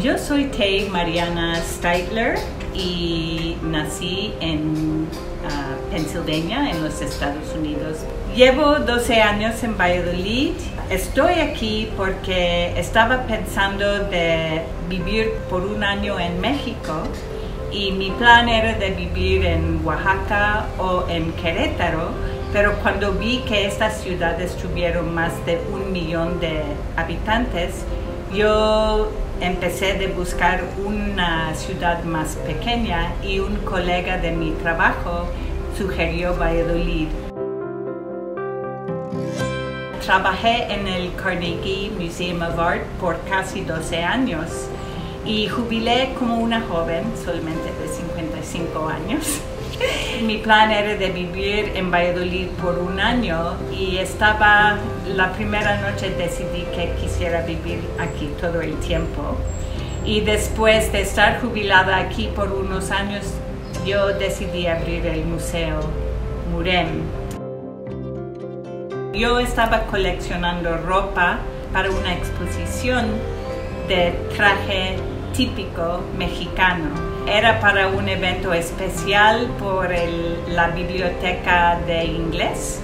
Yo soy Tay Mariana Steitler y nací en Pennsylvania, en los Estados Unidos. Llevo 12 años en Valladolid. Estoy aquí porque estaba pensando de vivir por un año en México y mi plan era de vivir en Oaxaca o en Querétaro, pero cuando vi que estas ciudades tuvieron más de 1 millón de habitantes, yo empecé a buscar una ciudad más pequeña y un colega de mi trabajo sugirió Valladolid. Trabajé en el Carnegie Museum of Art por casi 12 años y jubilé como una joven, solamente de 55 años. Mi plan era de vivir en Valladolid por un año y la primera noche decidí que quisiera vivir aquí todo el tiempo. Y después de estar jubilada aquí por unos años, yo decidí abrir el Museo Murem. Yo estaba coleccionando ropa para una exposición de traje típico mexicano. Era para un evento especial por la biblioteca de inglés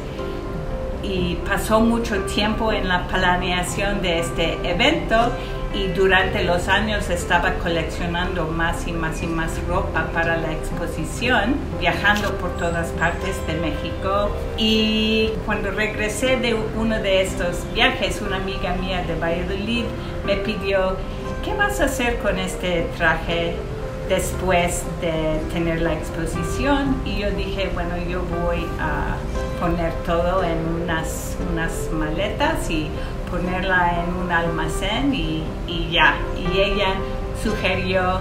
y pasó mucho tiempo en la planeación de este evento y durante los años estaba coleccionando más y más y más ropa para la exposición, viajando por todas partes de México. Y cuando regresé de uno de estos viajes, una amiga mía de Valladolid me pidió: ¿qué vas a hacer con este traje después de tener la exposición? Y yo dije, bueno, yo voy a poner todo en unas maletas y ponerla en un almacén y ya. Y ella sugirió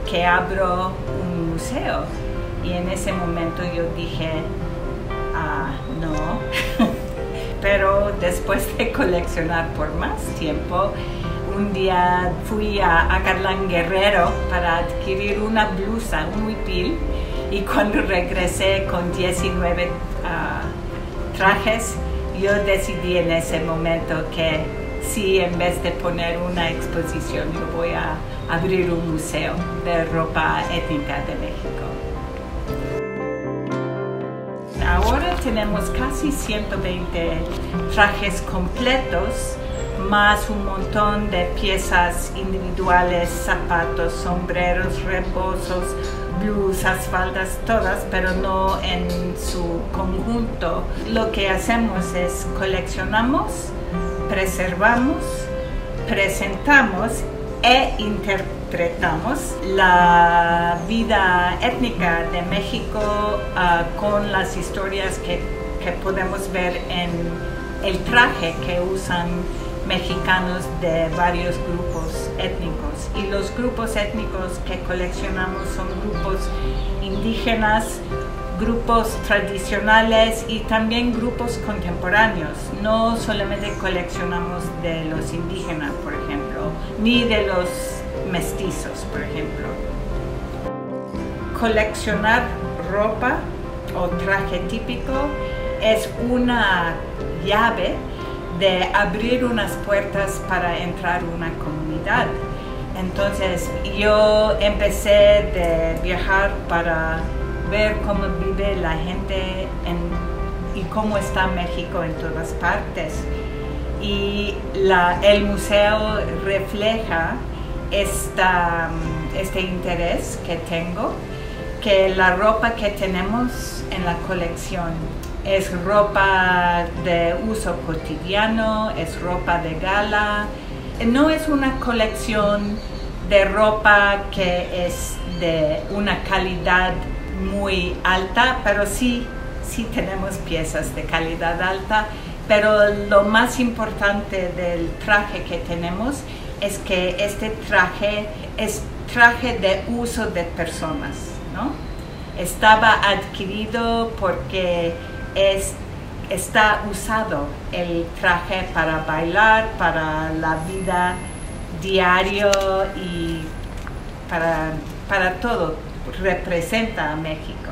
que abro un museo. Y en ese momento yo dije, no. Pero después de coleccionar por más tiempo, un día fui a Acatlán Guerrero para adquirir una blusa, un huipil, y cuando regresé con 19 trajes, yo decidí en ese momento que sí, en vez de poner una exposición, yo voy a abrir un museo de ropa étnica de México. Ahora tenemos casi 120 trajes completos, más un montón de piezas individuales, zapatos, sombreros, rebozos, blusas, faldas, todas, pero no en su conjunto. Lo que hacemos es coleccionamos, preservamos, presentamos e interpretamos la vida étnica de México con las historias que podemos ver en el traje que usan mexicanos de varios grupos étnicos. Y los grupos étnicos que coleccionamos son grupos indígenas, grupos tradicionales y también grupos contemporáneos. No solamente coleccionamos de los indígenas, por ejemplo, ni de los mestizos, por ejemplo. Coleccionar ropa o traje típico es una llave de abrir unas puertas para entrar a una comunidad. Entonces yo empecé de viajar para ver cómo vive la gente y cómo está México en todas partes. Y el museo refleja este interés que tengo, que la ropa que tenemos en la colección es ropa de uso cotidiano, es ropa de gala. No es una colección de ropa que es de una calidad muy alta, pero sí tenemos piezas de calidad alta. Pero lo más importante del traje que tenemos es que este traje es traje de uso de personas, ¿no? Estaba adquirido porque está usado el traje para bailar, para la vida diaria y para todo. Representa a México.